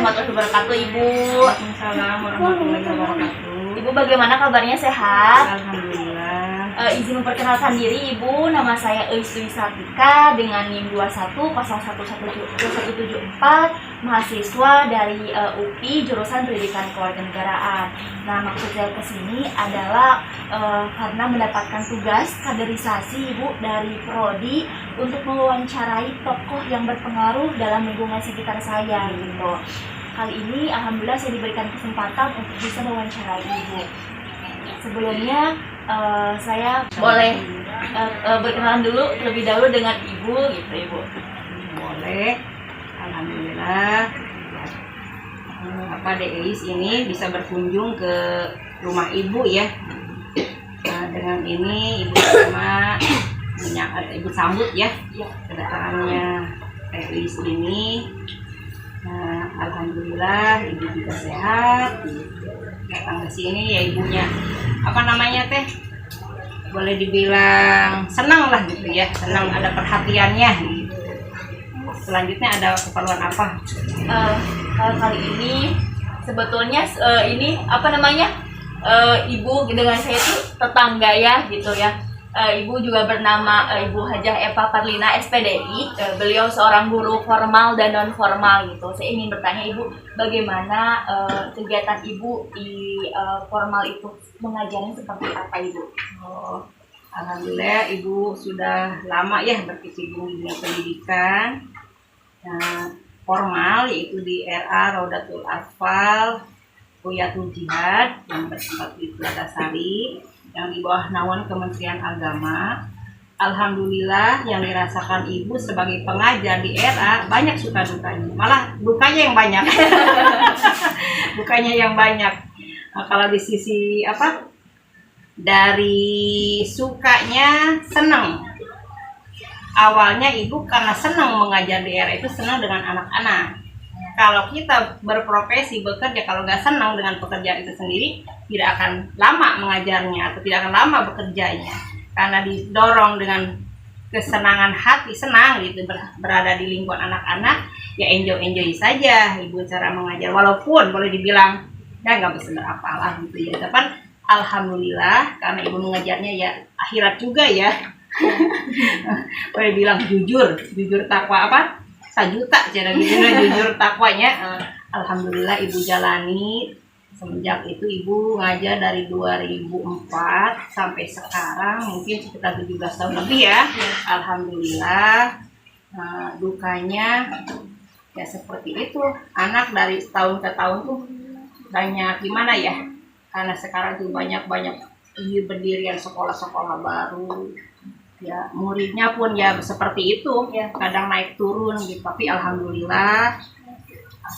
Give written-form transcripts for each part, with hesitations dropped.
warahmatullahi wabarakatuh, Ibu. Waalaikumsalam warahmatullahi wabarakatuh. Ibu bagaimana kabarnya, sehat? Alhamdulillah. Izin memperkenalkan diri, Ibu. Nama saya Eis Dwi Sartika dengan NIM 21011774, mahasiswa dari UPI jurusan Pendidikan Kewarganegaraan. Nah, maksud saya kesini adalah karena mendapatkan tugas kaderisasi, Ibu, dari Prodi untuk mewawancarai tokoh yang berpengaruh dalam lingkungan sekitar saya gitu. Kali ini alhamdulillah saya diberikan kesempatan untuk bisa mewawancarai Ibu. Sebelumnya saya boleh berkenalan dulu terlebih dahulu dengan Ibu gitu, Ibu. Boleh. Alhamdulillah. Deis ini bisa berkunjung ke rumah Ibu ya. Nah, dengan ini Ibu sama Ibu sambut ya kedatangannya Deis ini. Nah, alhamdulillah Ibu juga sehat. Datang ke sini ya ibunya. Apa namanya teh? Boleh dibilang senang lah gitu ya. Senang ada perhatiannya gitu. Selanjutnya ada keperluan apa? Kalau kali ini sebetulnya ini apa namanya? Ibu dengan saya itu tetangga ya gitu ya. Ibu juga bernama Ibu Hajah Eva Parlina SPDI. Beliau seorang guru formal dan non formal gitu. Saya ingin bertanya Ibu, bagaimana kegiatan Ibu di formal itu, mengajarnya seperti apa Ibu? Oh, alhamdulillah Ibu sudah lama ya berkecimpung di dunia pendidikan. Nah, formal yaitu di RA Raudatul Atfal Kuyatul Jihad yang bertempat di Platasari, yang di bawah naungan Kementerian Agama. Alhamdulillah yang dirasakan Ibu sebagai pengajar di RA banyak suka dukanya, malah dukanya yang banyak. Dukanya yang banyak. Nah, kalau di sisi apa? Dari sukanya senang. Awalnya Ibu karena senang mengajar di RA itu senang dengan anak-anak. Kalau kita berprofesi bekerja, kalau nggak senang dengan pekerjaan itu sendiri, tidak akan lama mengajarnya atau tidak akan lama bekerjanya. Karena didorong dengan kesenangan hati, senang gitu berada di lingkungan anak-anak, ya enjoy saja Ibu cara mengajar. Walaupun boleh dibilang ya nggak bisa berapalah gitu ya. Tapi alhamdulillah karena Ibu mengajarnya ya akhirat juga ya. Boleh bilang jujur takwa apa? 1 juta cara gitu jujur takwanya. Alhamdulillah Ibu jalani semenjak itu. Ibu ngajar dari 2004 sampai sekarang mungkin sekitar 17 tahun lebih ya. Alhamdulillah. Dukanya ya seperti itu, anak dari tahun ke tahun tuh banyak gimana ya, karena sekarang tuh banyak berdirian sekolah-sekolah baru ya, muridnya pun ya seperti itu ya, kadang naik turun gitu. Tapi alhamdulillah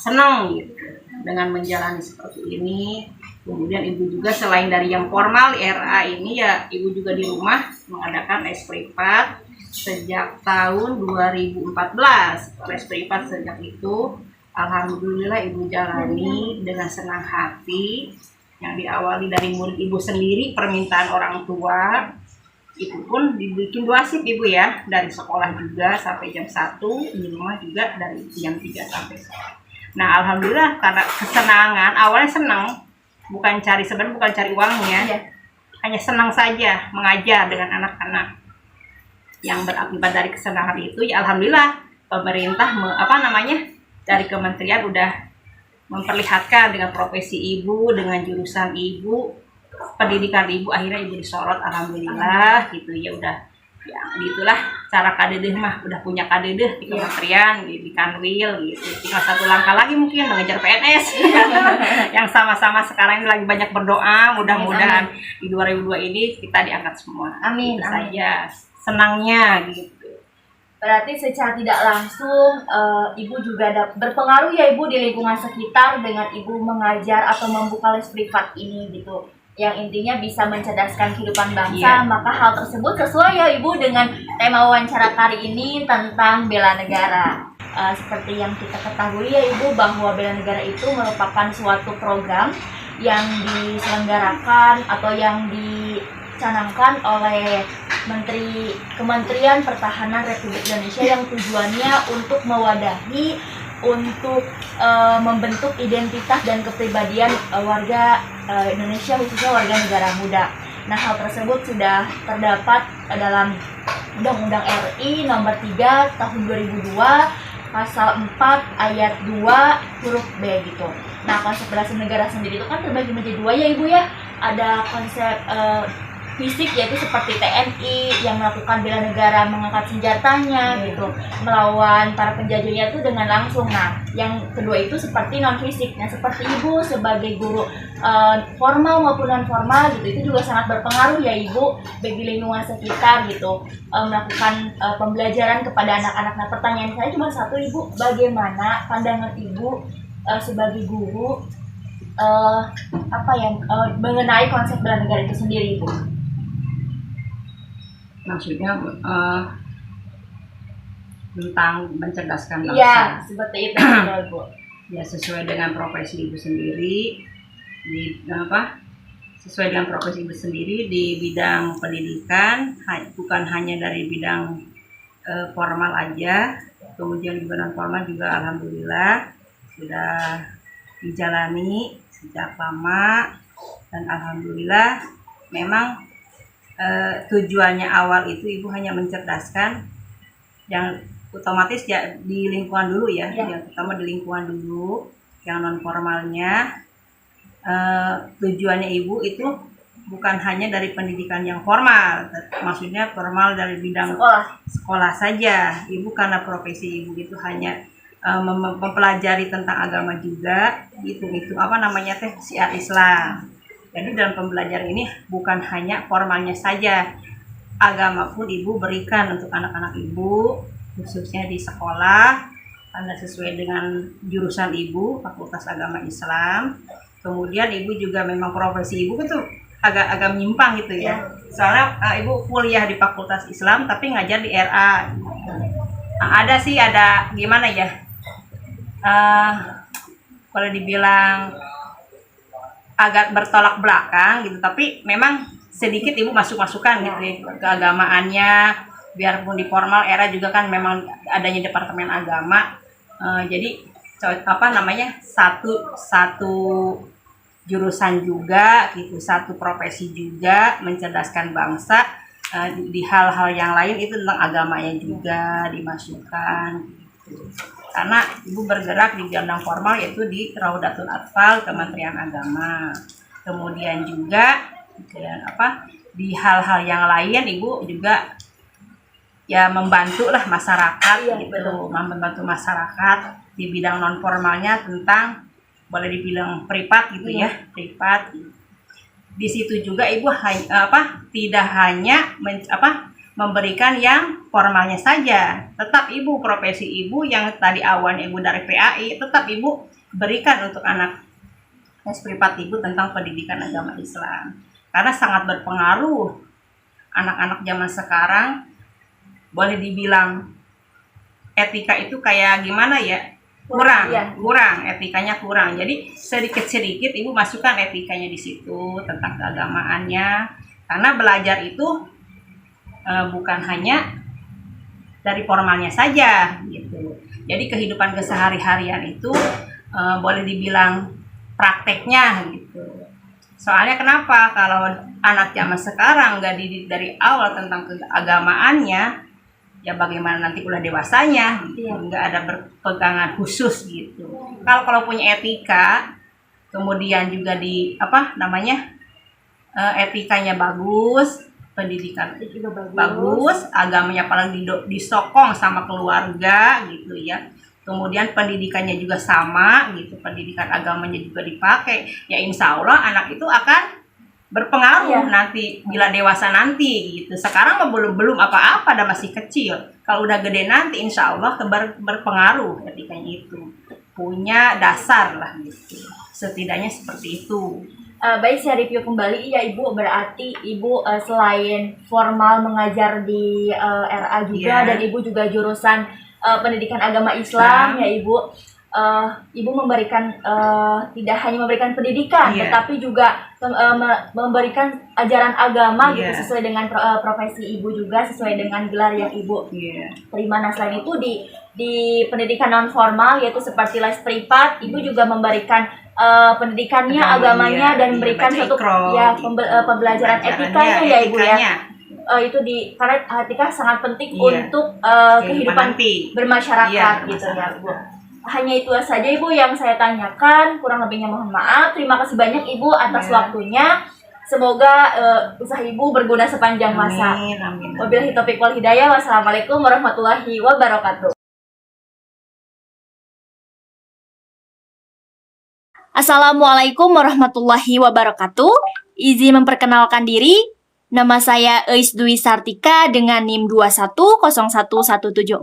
senang gitu dengan menjalani seperti ini. Kemudian Ibu juga selain dari yang formal RA ini ya, Ibu juga di rumah mengadakan les privat sejak tahun 2014. Les privat sejak itu alhamdulillah Ibu jalani dengan senang hati, yang diawali dari murid Ibu sendiri, permintaan orang tua. Itu pun dibikin 2 shift Ibu ya, dari sekolah juga sampai jam 1, di rumah juga dari jam 3 sampai sore. Nah alhamdulillah karena kesenangan, awalnya senang, bukan cari uangnya, hanya senang saja mengajar dengan anak-anak. Yang berakibat dari kesenangan itu ya alhamdulillah pemerintah dari kementerian udah memperlihatkan dengan profesi Ibu, dengan jurusan Ibu, pendidikan Ibu, akhirnya Ibu disorot, alhamdulillah gitu ya. Udah ya itulah cara kadedeh mah, udah punya kadedeh di kementerian, di Kanwil gitu. Tinggal 1 langkah lagi mungkin mengejar PNS. Yang sama-sama sekarang ini lagi banyak berdoa, mudah-mudahan di 2002 ini kita diangkat semua. Amin. Itu saja senangnya gitu. Berarti secara tidak langsung Ibu juga berpengaruh ya Ibu di lingkungan sekitar dengan Ibu mengajar atau membuka les privat ini gitu, yang intinya bisa mencerdaskan kehidupan bangsa. Maka hal tersebut sesuai ya Ibu dengan tema wawancara kali ini tentang bela negara. Seperti yang kita ketahui ya Ibu, bahwa bela negara itu merupakan suatu program yang diselenggarakan atau yang dicanangkan oleh Kementerian Pertahanan Republik Indonesia, yang tujuannya untuk mewadahi untuk membentuk identitas dan kepribadian warga Indonesia, khususnya warga negara muda. Nah, hal tersebut sudah terdapat dalam Undang-Undang RI Nomor 3 Tahun 2002 Pasal 4 Ayat 2 huruf B gitu. Nah, konsep bela negara sendiri itu kan terbagi menjadi dua ya Ibu ya. Ada konsep fisik, yaitu seperti TNI yang melakukan bela negara, mengangkat senjatanya gitu, melawan para penjajahnya itu dengan langsung. Nah, yang kedua itu seperti non fisik. Nah, seperti Ibu sebagai guru formal maupun non formal gitu, itu juga sangat berpengaruh ya Ibu bagi lingkungan sekitar gitu, melakukan pembelajaran kepada anak-anak. Nah, pertanyaan saya cuma satu Ibu, bagaimana pandangan Ibu sebagai guru mengenai konsep bela negara itu sendiri Ibu? Maksudnya tentang mencerdaskan bangsa. Iya, seperti itu Bu. Ya, sesuai dengan profesi Ibu sendiri sesuai dengan profesi Ibu sendiri di bidang pendidikan, bukan hanya dari bidang formal aja, kemudian juga non formal juga alhamdulillah sudah dijalani sejak lama, dan alhamdulillah memang tujuannya awal itu Ibu hanya mencerdaskan yang otomatis ya di lingkungan dulu ya, yang pertama di lingkungan dulu, yang non formalnya. Tujuannya Ibu itu bukan hanya dari pendidikan yang formal, maksudnya formal dari bidang sekolah saja. Ibu karena profesi Ibu itu hanya mempelajari tentang agama juga, itu syiar Islam. Jadi dalam pembelajaran ini bukan hanya formalnya saja, agama pun Ibu berikan untuk anak-anak Ibu, khususnya di sekolah, karena sesuai dengan jurusan Ibu, Fakultas Agama Islam. Kemudian Ibu juga memang profesi Ibu itu agak menyimpang gitu ya. Soalnya Ibu kuliah di Fakultas Islam tapi ngajar di RA. Nah, ada gimana ya? Kalau dibilang agak bertolak belakang gitu, tapi memang sedikit Ibu masukan gitu ya, keagamaannya, biarpun di formal era juga kan memang adanya departemen agama, jadi satu jurusan juga gitu, satu profesi juga mencerdaskan bangsa, di hal-hal yang lain itu tentang agamanya juga dimasukkan gitu. Karena Ibu bergerak di bidang formal yaitu di Raudatul Atfal Kementerian Agama. Kemudian juga di hal-hal yang lain Ibu juga ya membantu lah masyarakat gitu, membantu masyarakat di bidang non formalnya tentang boleh dibilang privat gitu ya, privat. Di situ juga Ibu tidak hanya memberikan yang formalnya saja, tetap Ibu profesi Ibu yang tadi awalnya Ibu dari PAI, tetap Ibu berikan untuk anak privat Ibu tentang pendidikan agama Islam, karena sangat berpengaruh. Anak-anak zaman sekarang boleh dibilang etika itu kayak gimana ya, kurang etikanya kurang. Jadi sedikit-sedikit Ibu masukkan etikanya di situ tentang keagamaannya, karena belajar itu bukan hanya dari formalnya saja gitu. Jadi kehidupan kesehari-harian itu boleh dibilang prakteknya gitu. Soalnya kenapa? Kalau anak zaman sekarang nggak dididik dari awal tentang keagamaannya, ya bagaimana nanti udah dewasanya gitu. Nggak ada berpegangan khusus gitu. Kalau punya etika, kemudian juga etikanya bagus, pendidikan juga bagus, agamanya apalagi disokong sama keluarga gitu ya. Kemudian pendidikannya juga sama gitu, pendidikan agamanya juga dipakai. Ya insya Allah anak itu akan berpengaruh nanti bila dewasa nanti gitu. Sekarang belum apa-apa, dan masih kecil. Kalau udah gede nanti insya Allah berpengaruh etikanya itu. Punya dasar lah gitu. Setidaknya seperti itu. Baik, saya review kembali ya Ibu, berarti Ibu selain formal mengajar di RA juga, dan Ibu juga jurusan pendidikan agama Islam ya Ibu. ibu memberikan tidak hanya memberikan pendidikan, tetapi juga memberikan ajaran agama gitu sesuai dengan profesi ibu juga, sesuai dengan gelar yang ibu terima. Nah selain itu di pendidikan non formal yaitu seperti les privat, ibu juga memberikan pendidikannya agamanya dan memberikan suatu pembelajaran etikanya ya ibu ya. Itu karena etika sangat penting untuk kehidupan bermasyarakat gitu ya ibu. Hanya itu saja ibu yang saya tanyakan, kurang lebihnya mohon maaf. Terima kasih banyak ibu atas waktunya. Semoga usaha ibu berguna sepanjang masa. Wabillahi taufiq wal hidayah. Wassalamualaikum warahmatullahi wabarakatuh. Assalamualaikum warahmatullahi wabarakatuh. Izin memperkenalkan diri. Nama saya Eis Dwi Sartika dengan NIM 2101174,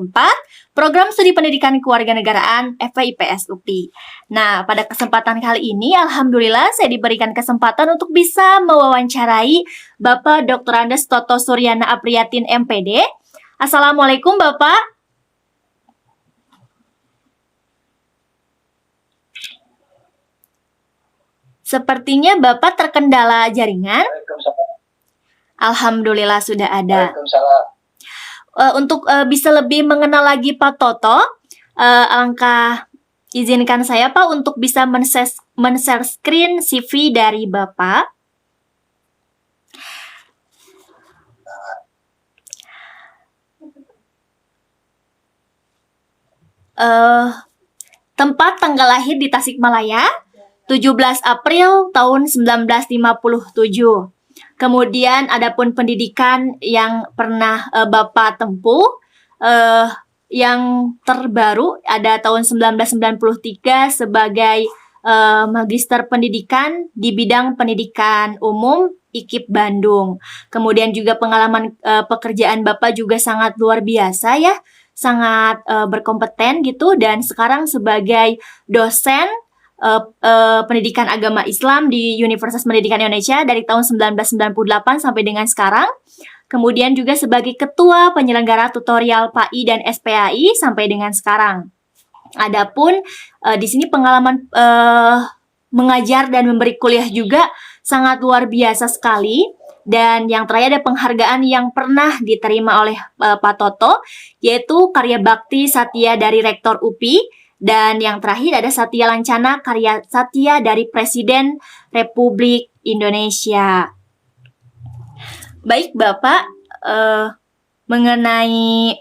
Program Studi Pendidikan Kewarganegaraan FPIPS UPI. Nah, pada kesempatan kali ini, alhamdulillah saya diberikan kesempatan untuk bisa mewawancarai Bapak Dr. Andes Toto Suryana Apriyatin MPD. Assalamualaikum Bapak. Sepertinya Bapak terkendala jaringan. Alhamdulillah sudah ada. Untuk bisa lebih mengenal lagi Pak Toto, alangkah izinkan saya Pak untuk bisa men-share screen CV dari Bapak. Tempat tanggal lahir di Tasikmalaya, 17 April tahun 1957. Kemudian adapun pendidikan yang pernah Bapak tempuh, yang terbaru ada tahun 1993 sebagai Magister Pendidikan di bidang pendidikan umum IKIP Bandung. Kemudian juga pengalaman pekerjaan Bapak juga sangat luar biasa ya, sangat berkompeten gitu, dan sekarang sebagai dosen pendidikan agama Islam di Universitas Pendidikan Indonesia dari tahun 1998 sampai dengan sekarang. Kemudian juga sebagai ketua penyelenggara tutorial PAI dan SPAI sampai dengan sekarang. Adapun di sini pengalaman mengajar dan memberi kuliah juga sangat luar biasa sekali. Dan yang terakhir ada penghargaan yang pernah diterima oleh Pak Toto, yaitu Karya Bakti Satya dari Rektor UPI. Dan yang terakhir ada Satya Lancana Karya Satya dari Presiden Republik Indonesia. Baik Bapak, mengenai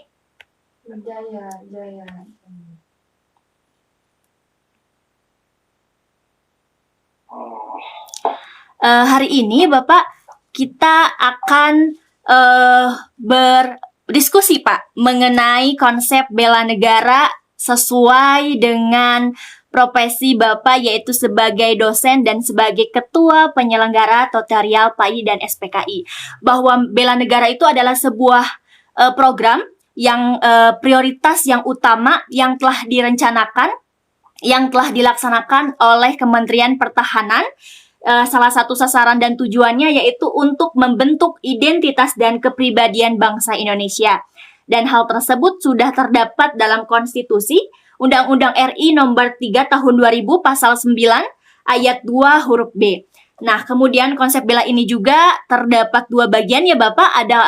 hari ini Bapak, kita akan berdiskusi Pak mengenai konsep bela negara sesuai dengan profesi Bapak, yaitu sebagai dosen dan sebagai ketua penyelenggara tutorial PAI dan SPKI. Bahwa bela negara itu adalah sebuah program yang prioritas yang utama yang telah direncanakan, yang telah dilaksanakan oleh Kementerian Pertahanan. Salah satu sasaran dan tujuannya yaitu untuk membentuk identitas dan kepribadian bangsa Indonesia. Dan hal tersebut sudah terdapat dalam konstitusi Undang-Undang RI nomor 3 tahun 2000 pasal 9 ayat 2 huruf B. Nah, kemudian konsep bela ini juga terdapat dua bagian ya Bapak. Ada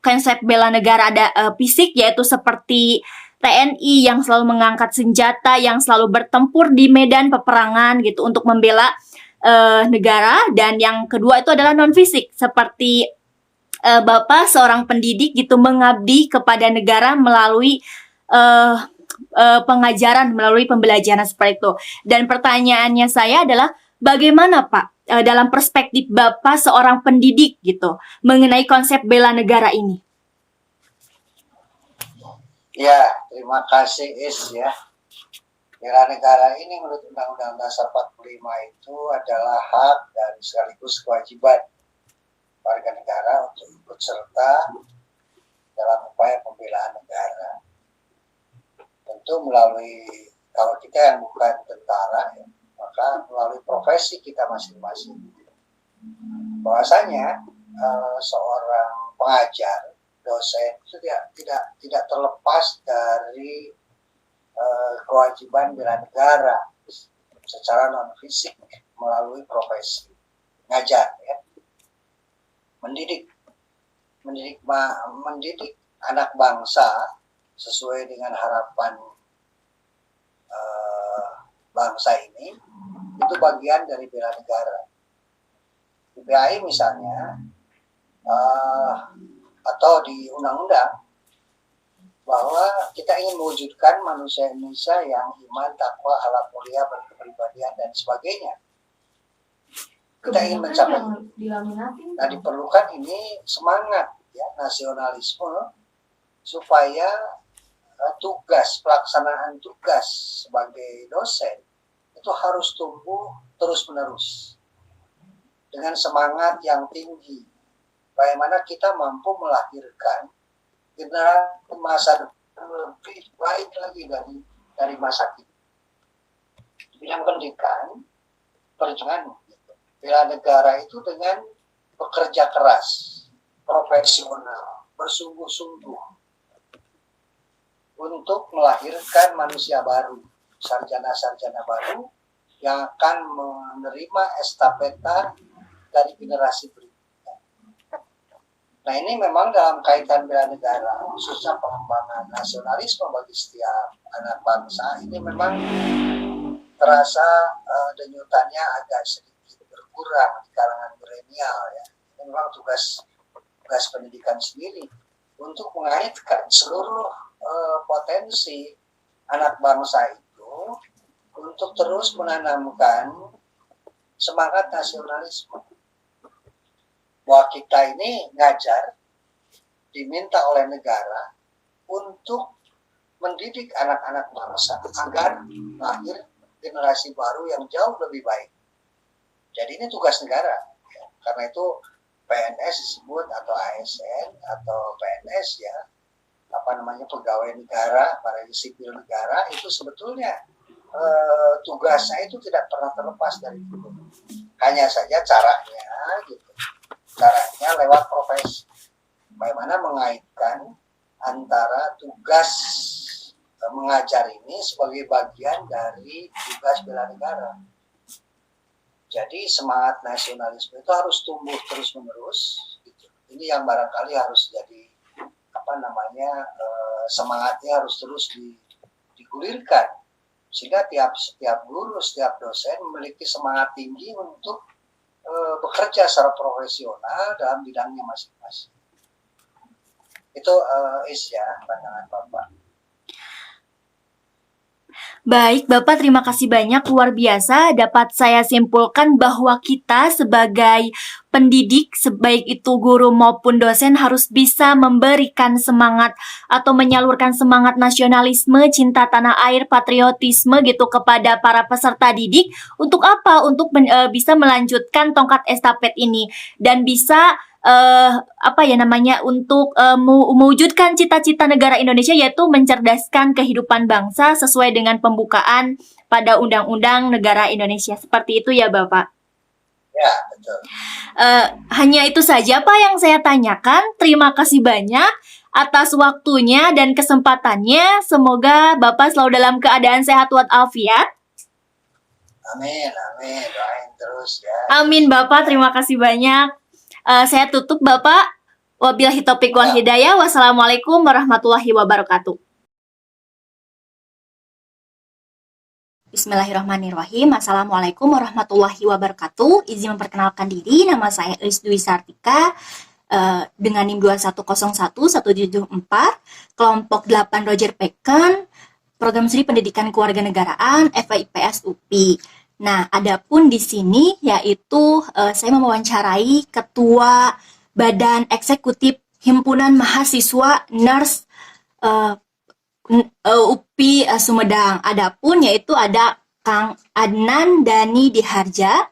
konsep bela negara, ada fisik, yaitu seperti TNI yang selalu mengangkat senjata, yang selalu bertempur di medan peperangan gitu untuk membela negara. Dan yang kedua itu adalah non fisik, seperti Bapak seorang pendidik gitu mengabdi kepada negara melalui pengajaran, melalui pembelajaran seperti itu. Dan pertanyaannya saya adalah bagaimana Pak dalam perspektif Bapak seorang pendidik gitu mengenai konsep bela negara ini? Ya, terima kasih Is ya. Bela negara ini menurut Undang-Undang Dasar 45 itu adalah hak dan sekaligus kewajiban warga negara untuk ikut serta dalam upaya pembelaan negara. Tentu melalui, kalau kita yang bukan tentara, ya, maka melalui profesi kita masing-masing. Bahwasanya seorang pengajar, dosen itu tidak terlepas dari kewajiban bela negara secara non fisik melalui profesi ngajar, ya, mendidik anak bangsa sesuai dengan harapan bangsa ini, itu bagian dari bela negara. Di PAI misalnya, atau di undang-undang, bahwa kita ingin mewujudkan manusia Indonesia yang iman, takwa, akhlak mulia, berkepribadian, dan sebagainya. Kita ingin mencapai itu. Nah, diperlukan ini semangat, ya, nasionalisme, supaya pelaksanaan tugas sebagai dosen itu harus tumbuh terus-menerus dengan semangat yang tinggi. Bagaimana kita mampu melahirkan generasi masa depan lebih baik lagi dari masa kini. Di bidang pendidikan, perjuangan bela negara itu dengan bekerja keras, profesional, bersungguh-sungguh untuk melahirkan manusia baru, sarjana-sarjana baru yang akan menerima estafeta dari generasi berikutnya. Nah, ini memang dalam kaitan bela negara, khususnya pengembangan nasionalisme bagi setiap anak bangsa, ini memang terasa denyutannya agak sedikit berkurang di kalangan milenial, ya. Ini memang tugas pendidikan sendiri untuk mengaitkan seluruh potensi anak bangsa itu untuk terus menanamkan semangat nasionalisme. Bahwa kita ini ngajar, diminta oleh negara untuk mendidik anak-anak bangsa agar lahir generasi baru yang jauh lebih baik. Jadi ini tugas negara, ya. Karena itu PNS disebut, atau ASN atau PNS, ya, pegawai negara, para sipil negara, itu sebetulnya tugasnya itu tidak pernah terlepas dari itu. Hanya saja caranya gitu. Caranya lewat profesi. Bagaimana mengaitkan antara tugas mengajar ini sebagai bagian dari tugas bela negara. Jadi semangat nasionalisme itu harus tumbuh terus-menerus. Gitu. Ini yang barangkali harus jadi semangatnya harus terus digulirkan. Sehingga setiap guru, setiap dosen memiliki semangat tinggi untuk bekerja secara profesional dalam bidangnya masing-masing. Itu pandangan Bapak. Baik, Bapak, terima kasih banyak, luar biasa. Dapat saya simpulkan bahwa kita sebagai pendidik, baik itu guru maupun dosen, harus bisa memberikan semangat atau menyalurkan semangat nasionalisme, cinta tanah air, patriotisme gitu kepada para peserta didik. Untuk apa? Untuk bisa melanjutkan tongkat estafet ini dan bisa untuk mewujudkan cita-cita negara Indonesia, yaitu mencerdaskan kehidupan bangsa sesuai dengan pembukaan pada Undang-Undang Negara Indonesia. Seperti itu ya, Bapak? Ya, betul. Hanya itu saja, Pak, yang saya tanyakan. Terima kasih banyak atas waktunya dan kesempatannya. Semoga Bapak selalu dalam keadaan sehat walafiat. Amin. Doain terus ya. Amin, Bapak. Terima kasih banyak. Saya tutup, Bapak. Wabillahi taufiq wal hidayah. Wassalamualaikum warahmatullahi wabarakatuh. Bismillahirrahmanirrahim. Assalamualaikum warahmatullahi wabarakatuh. Izin memperkenalkan diri, nama saya Elis Dwi Sartika dengan NIM 2101174, kelompok 8 Roger Peken, program studi pendidikan kewarganegaraan FIPS UPI. Nah, adapun di sini yaitu saya mewawancarai Ketua Badan Eksekutif Himpunan Mahasiswa Nurse UPI Sumedang. Adapun yaitu ada Kang Adnan Dani Diharja.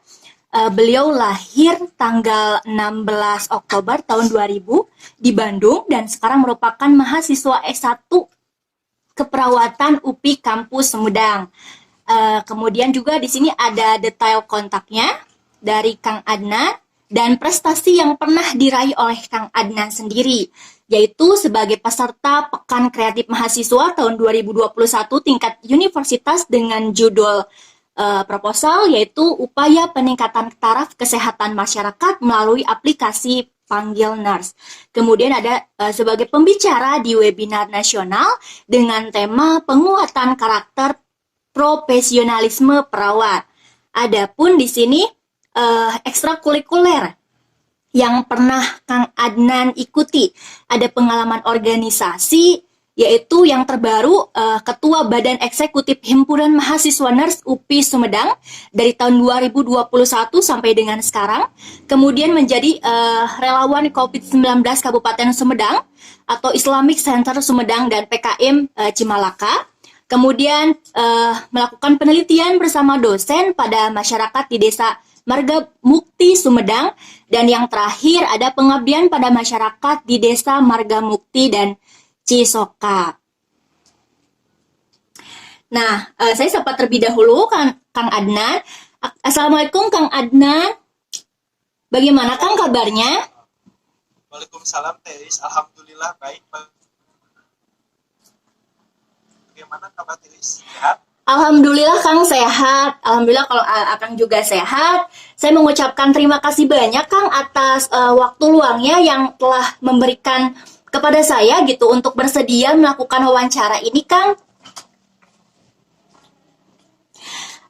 Beliau lahir tanggal 16 Oktober tahun 2000 di Bandung dan sekarang merupakan mahasiswa S1 Keperawatan UPI Kampus Sumedang. Kemudian juga di sini ada detail kontaknya dari Kang Adnan dan prestasi yang pernah diraih oleh Kang Adnan sendiri. yaitu sebagai peserta Pekan Kreatif Mahasiswa tahun 2021 tingkat universitas dengan judul proposal yaitu upaya peningkatan taraf kesehatan masyarakat melalui aplikasi Panggil Nurse. Kemudian ada sebagai pembicara di webinar nasional dengan tema penguatan karakter profesionalisme perawat. Adapun di sini ekstrakurikuler yang pernah Kang Adnan ikuti, ada pengalaman organisasi, yaitu yang terbaru Ketua Badan Eksekutif Himpunan Mahasiswa Nurse UPI Sumedang dari tahun 2021 sampai dengan sekarang. Kemudian menjadi relawan COVID-19 Kabupaten Sumedang atau Islamic Center Sumedang dan PKM Cimalaka. Kemudian melakukan penelitian bersama dosen pada masyarakat di Desa Marga Mukti Sumedang, dan yang terakhir ada pengabdian pada masyarakat di Desa Marga Mukti dan Cisoka. Nah, saya sapa terlebih dahulu Kang Adnan. Assalamualaikum Kang Adnan. Bagaimana Kang kabarnya? Waalaikumsalam Teris, alhamdulillah baik. Bagaimana kabar Teris? Sehat? Alhamdulillah Kang sehat. Alhamdulillah kalau Akang juga sehat. Saya mengucapkan terima kasih banyak Kang atas waktu luangnya yang telah memberikan kepada saya gitu untuk bersedia melakukan wawancara ini Kang.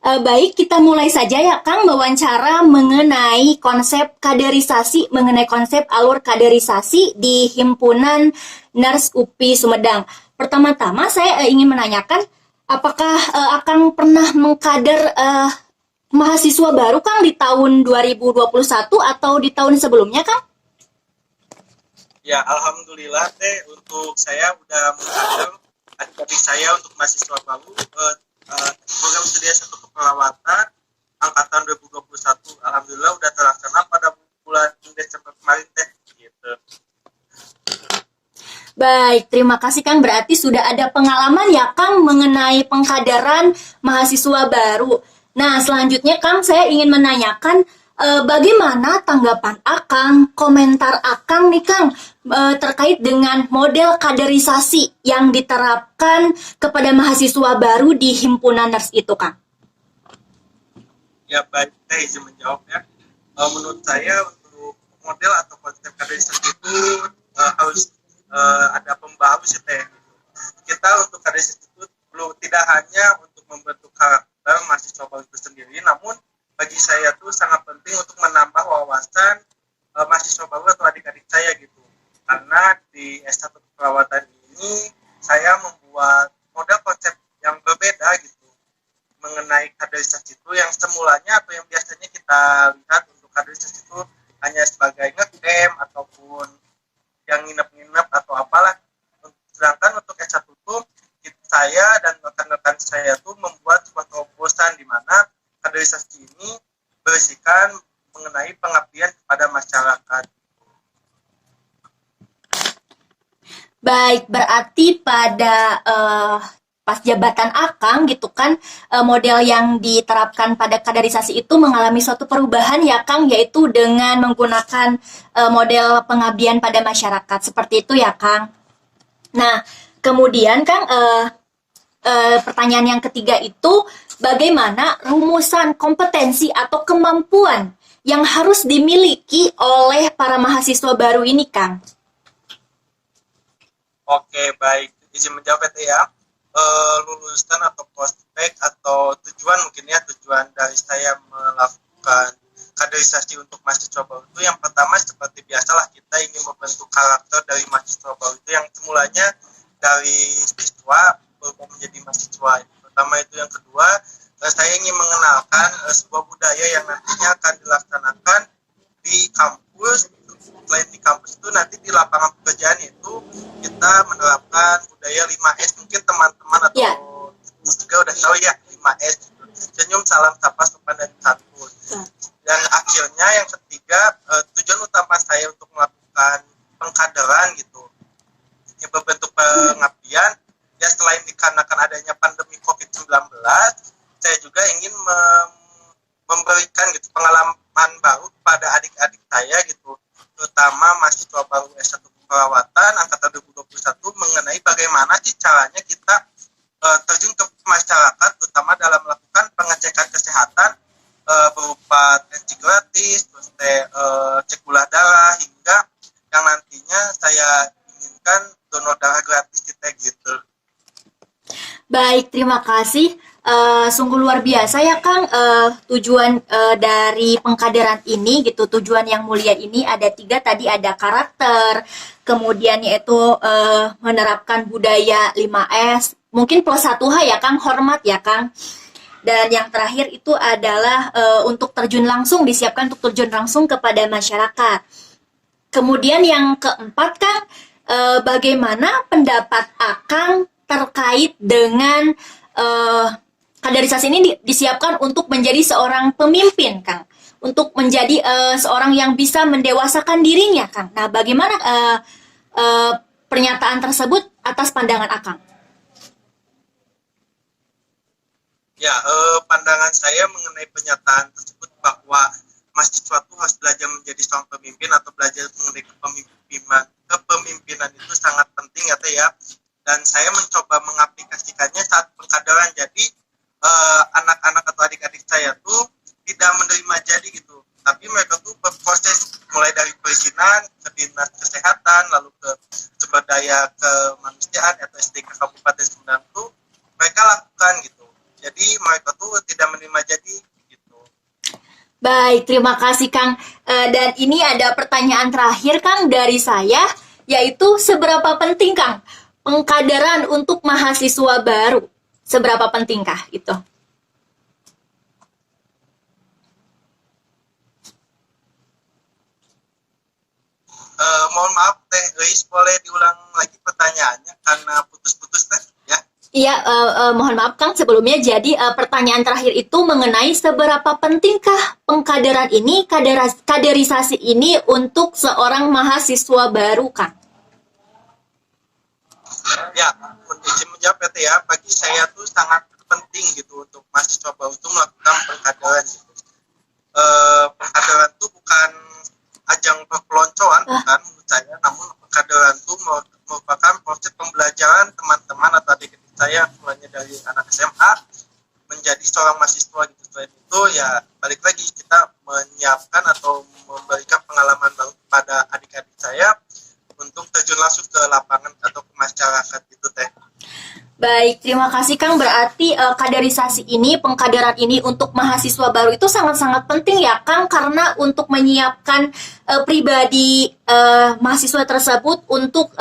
Baik, kita mulai saja ya Kang wawancara mengenai konsep kaderisasi, mengenai konsep alur kaderisasi di Himpunan Nurse UPI Sumedang. Pertama-tama saya ingin menanyakan, apakah Akang pernah mengkader mahasiswa baru Kang di tahun 2021 atau di tahun sebelumnya Kang? Ya, alhamdulillah teh untuk saya udah mengkader adik-adik saya untuk mahasiswa baru program studi S1 keperawatan angkatan 2021. Alhamdulillah udah terlaksana pada bulan Desember kemarin teh gitu. Baik, terima kasih Kang. Berarti sudah ada pengalaman ya Kang mengenai pengkaderan mahasiswa baru. Nah, selanjutnya Kang saya ingin menanyakan bagaimana tanggapan Akang, komentar Akang nih Kang terkait dengan model kaderisasi yang diterapkan kepada mahasiswa baru di Himpunan Nurse itu Kang? Ya baik, saya izin menjawab ya. Menurut saya untuk model atau konsep kaderisasi itu harus ada pembaharu sih teh. Kita untuk kaderisasi itu belum tidak hanya untuk membentuk karakter mahasiswa baru itu sendiri, namun bagi saya tuh sangat penting untuk menambah wawasan mahasiswa baru atau adik-adik saya gitu. Karena di S1 keperawatan ini saya membuat model konsep yang berbeda gitu mengenai kaderisasi itu, yang semulanya atau yang biasanya kita lihat untuk kaderisasi itu hanya sebagai ngecamp ataupun yang nginep-nginep atau apalah. Sedangkan untuk S1 itu saya dan rekan-rekan saya tuh membuat sebuah terobosan di mana kaderisasi ini berisikan mengenai pengabdian kepada masyarakat. Baik, berarti pada pas jabatan Akang gitu kan, model yang diterapkan pada kaderisasi itu mengalami suatu perubahan ya Kang, yaitu dengan menggunakan model pengabdian pada masyarakat. Seperti itu ya Kang. Nah, kemudian Kang, pertanyaan yang ketiga itu, bagaimana rumusan kompetensi atau kemampuan yang harus dimiliki oleh para mahasiswa baru ini Kang? Oke, baik. Izin menjawab ya. Lulusan atau prospek atau tujuan mungkin ya, tujuan dari saya melakukan kaderisasi untuk mahasiswa baru itu yang pertama seperti biasalah kita ingin membentuk karakter dari mahasiswa baru itu yang semulanya dari siswa berubah menjadi mahasiswa. Pertama itu. Yang kedua, saya ingin mengenalkan sebuah budaya yang nantinya akan dilaksanakan di kampus. Selain di kampus itu nanti di lapangan pekerjaan itu kita menerapkan budaya 5S. Mungkin teman-teman atau juga udah tahu ya 5S. Senyum, salam, sapa, sopan, dan santun. Dan akhirnya yang ketiga, tujuan utama saya untuk melakukan pengkaderan gitu, yang berbentuk pengabdian, ya selain dikarenakan adanya pandemi COVID-19, saya juga ingin memberikan gitu pengalaman baru pada adik-adik saya gitu, terutama mahasiswa baru S1 Keperawatan Angkatan 2021 mengenai bagaimana sih caranya kita terjun ke masyarakat, terutama dalam melakukan pengecekan kesehatan berupa testing gratis, terus cek gula darah, hingga yang nantinya saya inginkan donor darah gratis kita gitu. Baik, terima kasih. Sungguh luar biasa ya Kang, tujuan dari pengkaderan ini gitu, tujuan yang mulia ini ada 3 tadi, ada karakter, kemudian yaitu menerapkan budaya 5S, mungkin plus 1H ya Kang, hormat ya Kang. Dan yang terakhir itu adalah untuk terjun langsung, disiapkan untuk terjun langsung kepada masyarakat. Kemudian yang keempat Kang, bagaimana pendapat Akang terkait dengan kaderisasi ini disiapkan untuk menjadi seorang pemimpin, Kang, untuk menjadi seorang yang bisa mendewasakan dirinya, Kang. Nah, bagaimana pernyataan tersebut atas pandangan Akang? Ya, pandangan saya mengenai pernyataan tersebut bahwa mahasiswa itu harus belajar menjadi seorang pemimpin atau belajar mengenai kepemimpinan itu sangat penting ya Teh ya. Dan saya mencoba mengaplikasikannya saat pengkaderan. Jadi anak-anak atau adik-adik saya tuh tidak menerima jadi gitu, tapi mereka tuh berproses mulai dari perizinan ke dinas kesehatan, lalu ke sumber daya kemanusiaan atau SDK Kabupaten Sumedang tuh mereka lakukan gitu. Jadi mereka tuh tidak menerima jadi gitu. Baik, terima kasih Kang. Dan ini ada pertanyaan terakhir Kang dari saya, yaitu seberapa penting Kang pengkaderan untuk mahasiswa baru? Seberapa pentingkah itu? Mohon maaf Teh Reis, boleh diulang lagi pertanyaannya karena putus-putus Teh ya. Iya, mohon maaf Kang sebelumnya. Jadi pertanyaan terakhir itu mengenai seberapa pentingkah pengkaderan ini, kaderisasi ini untuk seorang mahasiswa baru Kang? Ya, izin menjawab ya Teh ya. Bagi saya tuh sangat penting gitu untuk mahasiswa baru itu melakukan pengkaderan gitu. Pengkaderan itu bukan ajang perpeloncoan, bukan menurut saya, namun pengkaderan itu merupakan proses pembelajaran teman-teman atau adik-adik saya mulanya dari anak SMA menjadi seorang mahasiswa gitu. Selain itu ya balik lagi kita menyiapkan atau memberikan pengalaman baru kepada adik-adik saya untuk terjun langsung ke lapangan atau ke masyarakat gitu Teh. Baik, terima kasih Kang. Berarti kaderisasi ini, pengkaderan ini untuk mahasiswa baru itu sangat-sangat penting ya Kang, karena untuk menyiapkan pribadi mahasiswa tersebut untuk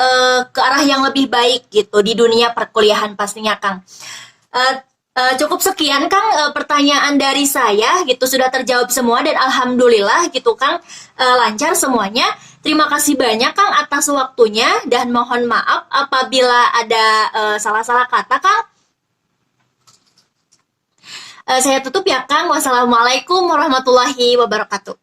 ke arah yang lebih baik gitu di dunia perkuliahan pastinya Kang. Cukup sekian Kang pertanyaan dari saya gitu, sudah terjawab semua dan alhamdulillah gitu Kang, lancar semuanya. Terima kasih banyak Kang atas waktunya dan mohon maaf apabila ada salah-salah kata Kang. Saya tutup ya Kang. Wassalamualaikum warahmatullahi wabarakatuh.